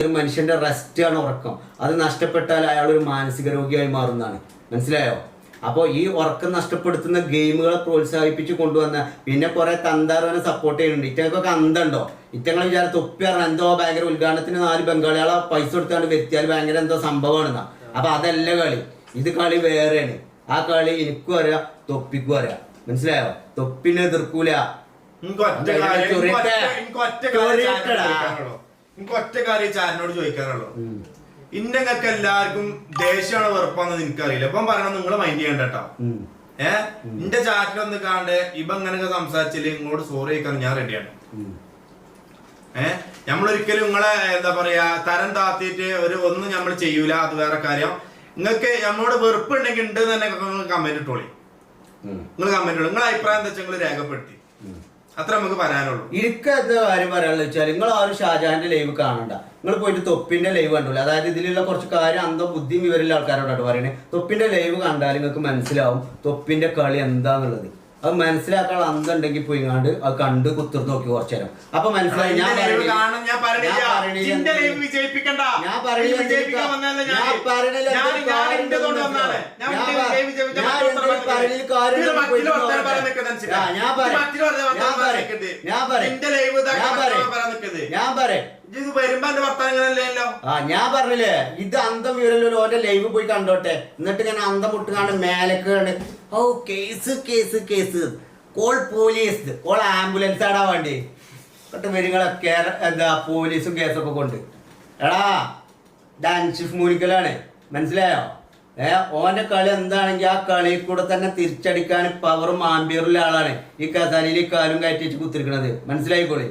ഒരു മനുഷ്യന്റെ റെസ്റ്റ് ആണ് ഉറക്കം. അത് നഷ്ടപ്പെട്ടാൽ അയാൾ ഒരു മാനസിക രോഗിയായി മാറുന്നതാണ്. മനസ്സിലായോ? അപ്പോൾ ഈ ഉറക്കം നഷ്ടപ്പെടുത്തുന്ന ഗെയിമുകളെ പ്രോത്സാഹിപ്പിച്ച് കൊണ്ടുവന്ന പിന്നെ കുറെ തന്താറിനെ സപ്പോർട്ട് ചെയ്യുന്നുണ്ട്. ഇറ്റങ്ങൾക്കൊക്കെ അന്തണ്ടോ? ഇറ്റങ്ങളെ വിചാരം തൊപ്പി പറഞ്ഞാൽ എന്തോ ഭയങ്കര ഉദ്ഘാടനത്തിന് 4 ബംഗാളികളെ പൈസ കൊടുത്താണ്ട് വ്യക്തിയാൽ ഭയങ്കര എന്തോ സംഭവമാണെന്നാ. അപ്പൊ അതല്ല കളി. ഇത് കളി വേറെയാണ്. ആ കളി എനിക്കും അറിയാം, തൊപ്പിക്കും അറിയാം. മനസ്സിലായോ? തൊപ്പിനെ എതിർക്കൂല. ഒറ്റ കാര്യം ചാരനോട് ചോദിക്കാനുള്ളൂ. ഇന്നങ്ങൾക്ക് എല്ലാവർക്കും ദേഷ്യമാണ് വെറുപ്പാന്ന് എനിക്കറിയില്ല. ഇപ്പം പറയണം നിങ്ങൾ മൈൻഡ് ചെയ്യണ്ട കേട്ടോ. എന്റെ ചാറ്റിലൊന്ന് കാണണ്ട് ഇപ്പൊ ഇങ്ങനൊക്കെ സംസാരിച്ചില്ല ഇങ്ങോട്ട് സോറി ചോദിക്കാൻ ഞാൻ റെഡിയാണ്. നമ്മളൊരിക്കലും നിങ്ങളെ എന്താ പറയാ തരം താത്തിയിട്ട് ഒന്നും നമ്മൾ ചെയ്യൂല. അത് വേറെ കാര്യം. നിങ്ങൾക്ക് നമ്മളോട് വെറുപ്പുണ്ടെങ്കിൽ ഉണ്ട് തന്നെ കമന്റ് ഇട്ടോളി. നിങ്ങൾ കമന്റ് ഇട്ടോളി. നിങ്ങളെ അഭിപ്രായം എന്താ വെച്ചാൽ നിങ്ങൾ രേഖപ്പെടുത്തി. അത്ര നമുക്ക് പറയാനുള്ളൂ. എനിക്ക് എന്താ കാര്യം പറയാനുള്ള വെച്ചാൽ നിങ്ങൾ ആ ഒരു ഷാജഹാന്റെ ലൈവ് കാണണ്ട. നിങ്ങൾ പോയിട്ട് തൊപ്പിന്റെ ലൈവ് കണ്ടോളൂ. അതായത് ഇതിലുള്ള കുറച്ച് കാര്യം അന്തോ ബുദ്ധിയും വിവരമുള്ള ആൾക്കാരോടാണ് പറയുന്നത്. തൊപ്പിന്റെ ലൈവ് കണ്ടാൽ നിങ്ങൾക്ക് മനസ്സിലാവും തൊപ്പിന്റെ കളി എന്താന്നുള്ളത്. അത് മനസ്സിലാക്കാൻ അന്തണ്ടെങ്കിൽ പോയിങ്ങാണ്ട് അത് കണ്ട് കുത്തിർന്ന് നോക്കി കുറച്ചു നേരം. അപ്പൊ മനസ്സിലായി. ഞാൻ പറഞ്ഞില്ലേ ഇത് അന്തം വിവരല്ലോ. ഓന്റെ ലൈവ് പോയി കണ്ടോട്ടെ. എന്നിട്ട് ഇങ്ങനെ അന്തം മുട്ടുകാണ്ട് മേലക്ക് ഓ case case case call police call ambulance ആടാ വേണ്ടി എന്നിട്ട് വരുങ്ങളൊക്കെ എന്താ പോലീസും കേസൊക്കെ കൊണ്ട്. എടാ ഡാൻഷിഫ് മൂലിക്കലാണ്. മനസ്സിലായോ? ഓന്റെ കളി എന്താണെങ്കിൽ ആ കളിയിൽ കൂടെ തന്നെ തിരിച്ചടിക്കാൻ പവറും ആംബിയറുള്ള ആളാണ് ഈ കസാലിയിൽ കാലും കയറ്റി വെച്ച് കുത്തിരിക്കണത്. മനസ്സിലായിക്കോളി.